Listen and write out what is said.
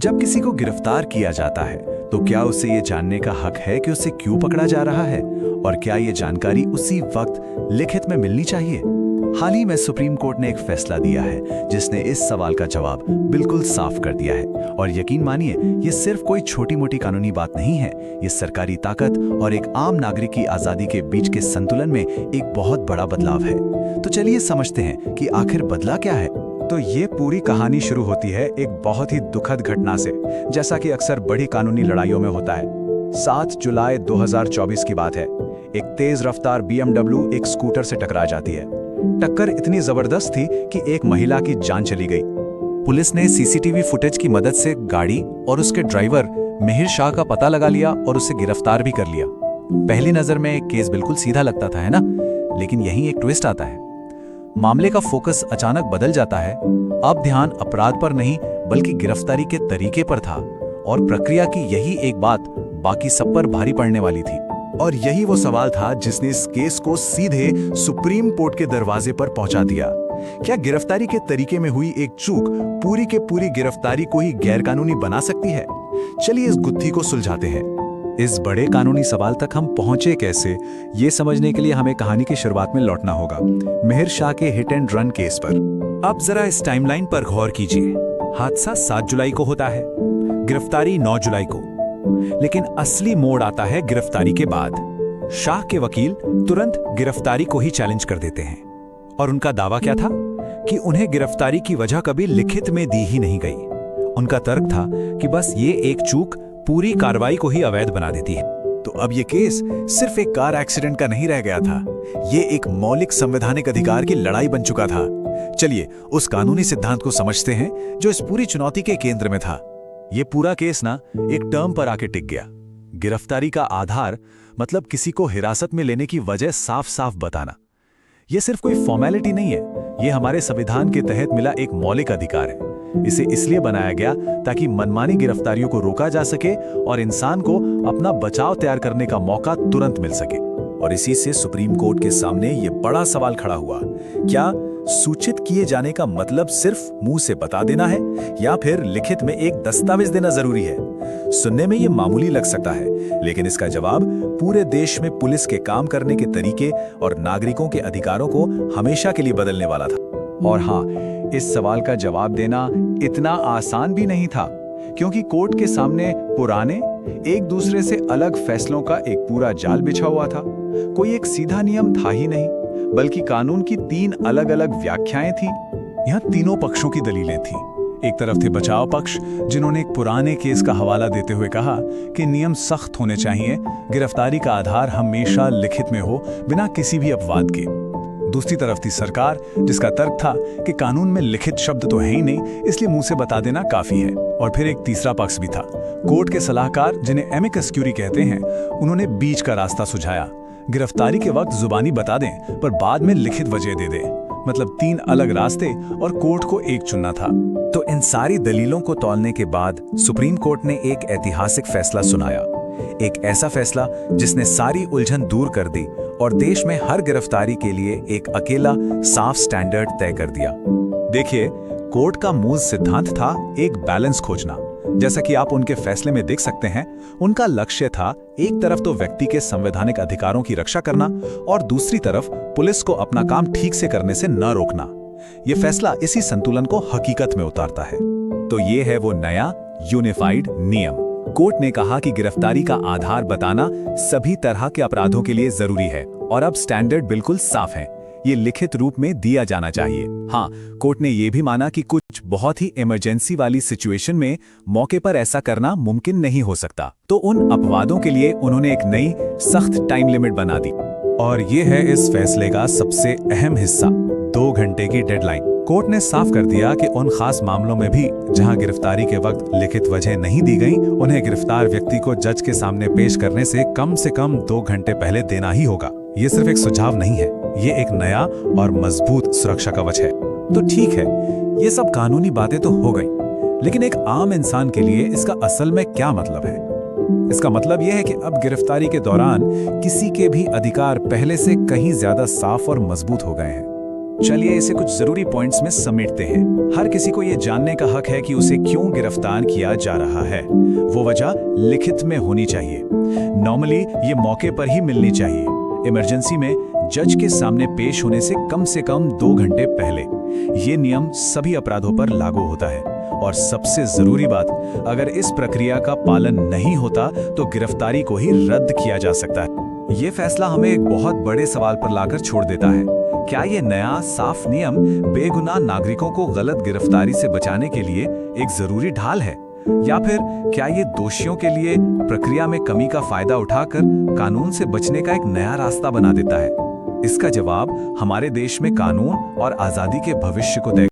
जब किसी को गिरफ्तार किया जाता है तो क्या उसे ये जानने का हक है कि उसे क्यों पकड़ा जा रहा है और क्या ये जानकारी उसी वक्त लिखित में मिलनी चाहिए। हाल ही में सुप्रीम कोर्ट ने एक फैसला दिया है जिसने इस सवाल का जवाब बिल्कुल साफ कर दिया है। और यकीन मानिए, ये सिर्फ कोई छोटी मोटी कानूनी बात नहीं है, ये सरकारी ताकत और एक आम नागरिक की आजादी के बीच के संतुलन में एक बहुत बड़ा बदलाव है। तो चलिए समझते हैं कि आखिर बदला क्या है। तो ये पूरी कहानी शुरू होती है एक बहुत ही दुखद घटना से, जैसा कि अक्सर बड़ी कानूनी लड़ाइयों में होता है। 7 जुलाई 2024 की बात है। एक तेज रफ्तार BMW एक स्कूटर से टकरा जाती है। टक्कर इतनी जबरदस्त थी कि एक महिला की जान चली गई। पुलिस ने CCTV फुटेज की मदद से गाड़ी और उसके ड्राइवर मिहिर शाह का पता लगा लिया और उसे गिरफ्तार भी कर लिया। पहली नजर में केस बिल्कुल सीधा लगता था, है ना? लेकिन यहीं एक ट्विस्ट आता है। मामले का फोकस अचानक बदल जाता है। अब ध्यान अपराध पर नहीं बल्कि गिरफ्तारी के तरीके पर था और प्रक्रिया की यही एक बात बाकी सब पर भारी पड़ने वाली थी। और यही वो सवाल था जिसने इस केस को सीधे सुप्रीम कोर्ट के दरवाजे पर पहुंचा दिया। क्या गिरफ्तारी के तरीके में हुई एक चूक पूरी के पूरी गिरफ्तारी को ही गैरकानूनी बना सकती है? चलिए इस गुत्थी को सुलझाते हैं। इस बड़े कानूनी सवाल तक हम पहुंचे कैसे, ये समझने के लिए हमें कहानी की शुरुआत में लौटना होगा, मिहिर शाह के हिट एंड रन केस पर। अब जरा इस टाइमलाइन पर गौर कीजिए। हादसा 7 जुलाई को होता है, गिरफ्तारी 9 जुलाई को। लेकिन असली मोड़ आता है गिरफ्तारी के बाद। शाह के वकील तुरंत गिरफ्तारी को ही चैलेंज कर देते हैं और उनका दावा क्या था कि उन्हें गिरफ्तारी की वजह कभी लिखित में दी ही नहीं गई। उनका तर्क था कि बस ये एक चूक पूरी कार्रवाई को ही अवैध बना देती है। तो अब ये केस सिर्फ एक कार एक्सीडेंट का नहीं रह गया था, ये एक मौलिक संवैधानिक अधिकार की लड़ाई बन चुका था। चलिए उस कानूनी सिद्धांत को समझते हैं जो इस पूरी चुनौती के केंद्र में था। ये पूरा केस ना एक टर्म पर आके टिक गया। गिरफ्तारी का आधार मतलब किसी को हिरासत में लेने की वजह साफ साफ बताना। यह सिर्फ कोई फॉर्मेलिटी नहीं है, ये हमारे संविधान के तहत मिला एक मौलिक अधिकार है। इसे इसलिए बनाया गया ताकि मनमानी गिरफ्तारियों को रोका जा सके और इंसान को अपना बचाव तैयार करने का मौका तुरंत मिल सके। और इसी से सुप्रीम कोर्ट के सामने ये बड़ा सवाल खड़ा हुआ, क्या सूचित किए जाने का मतलब सिर्फ मुंह से बता देना है या फिर लिखित में एक दस्तावेज देना जरूरी है? सुनने में ये मामूली लग सकता है, लेकिन इसका जवाब पूरे देश में पुलिस के काम करने के तरीके और नागरिकों के अधिकारों को हमेशा के लिए बदलने वाला था। और हाँ, इस सवाल का जवाब देना इतना आसान भी नहीं था, क्योंकि कोर्ट के सामने पुराने एक दूसरे से अलग फैसलों का एक पूरा जाल बिछा हुआ था। कोई एक सीधा नियम था ही नहीं, बल्कि कानून की 3 अलग अलग व्याख्याएं थी। यहाँ तीनों पक्षों की दलीलें थीं। एक तरफ थे बचाव पक्ष, जिन्होंने एक पुराने केस का हवाला देते हुए कहा कि नियम सख्त होने चाहिए, गिरफ्तारी का आधार हमेशा लिखित में हो, बिना किसी भी अपवाद के। दूसरी तरफ थी सरकार, जिसका तर्क था कि कानून में लिखित शब्द तो है ही नहीं, इसलिए मुंह से बता देना काफी है। और फिर एक तीसरा पक्ष भी था, कोर्ट के सलाहकार, जिन्हें एमिकस क्यूरी कहते हैं। उन्होंने बीच का रास्ता सुझाया, गिरफ्तारी के वक्त जुबानी बता दें पर बाद में लिखित वजह दे दें। मतलब 3 अलग रास्ते और कोर्ट को एक चुनना था। तो इन सारी दलीलों को तौलने के बाद सुप्रीम कोर्ट ने एक ऐतिहासिक फैसला सुनाया। एक ऐसा फैसला जिसने सारी उलझन दूर कर दी और देश में हर गिरफ्तारी के लिए एक अकेला साफ स्टैंडर्ड तय कर दिया। देखिए, कोर्ट का मूल सिद्धांत था एक बैलेंस खोजना। जैसा कि आप उनके फैसले में देख सकते हैं, उनका लक्ष्य था एक तरफ तो व्यक्ति के संवैधानिक अधिकारों की रक्षा करना और दूसरी तरफ पुलिस को अपना काम ठीक से करने से न रोकना। यह फैसला इसी संतुलन को हकीकत में उतारता है। तो ये है वो नया यूनिफाइड नियम। कोर्ट ने कहा कि गिरफ्तारी का आधार बताना सभी तरह के अपराधों के लिए जरूरी है और अब स्टैंडर्ड बिल्कुल साफ है, ये लिखित रूप में दिया जाना चाहिए। हाँ, कोर्ट ने यह भी माना कि कुछ बहुत ही इमरजेंसी वाली सिचुएशन में मौके पर ऐसा करना मुमकिन नहीं हो सकता। तो उन अपवादों के लिए उन्होंने एक नई सख्त टाइम लिमिट बना दी। और ये है इस फैसले का सबसे अहम हिस्सा, 2 घंटे की डेडलाइन। कोर्ट ने साफ कर दिया कि उन खास मामलों में भी जहां गिरफ्तारी के वक्त लिखित वजह नहीं दी गई, उन्हें गिरफ्तार व्यक्ति को जज के सामने पेश करने से कम 2 घंटे पहले देना ही होगा। ये सिर्फ एक सुझाव नहीं है, ये एक नया और मजबूत सुरक्षा कवच है। तो ठीक है, ये सब कानूनी बातें तो हो गई, लेकिन एक आम इंसान के लिए इसका असल में क्या मतलब है? इसका मतलब यह है कि अब गिरफ्तारी के दौरान किसी के भी अधिकार पहले से कहीं ज्यादा साफ और मजबूत हो गए हैं। चलिए इसे कुछ जरूरी पॉइंट्स में समेटते हैं। हर किसी को यह जानने का हक है कि उसे क्यों गिरफ्तार किया जा रहा है। वो वजह लिखित में होनी चाहिए। नॉर्मली ये मौके पर ही मिलनी चाहिए। इमरजेंसी में जज के सामने पेश होने से कम 2 घंटे पहले। ये नियम सभी अपराधों पर लागू होता है। और सबसे जरूरी बात, अगर इस प्रक्रिया का पालन नहीं होता तो गिरफ्तारी को ही रद्द किया जा सकता है। ये फैसला हमें एक बहुत बड़े सवाल पर लाकर छोड़ देता है। क्या ये नया साफ नियम बेगुनाह नागरिकों को गलत गिरफ्तारी से बचाने के लिए एक जरूरी ढाल है, या फिर क्या ये दोषियों के लिए प्रक्रिया में कमी का फायदा उठाकर कानून से बचने का एक नया रास्ता बना देता है? इसका जवाब हमारे देश में कानून और आजादी के भविष्य को तय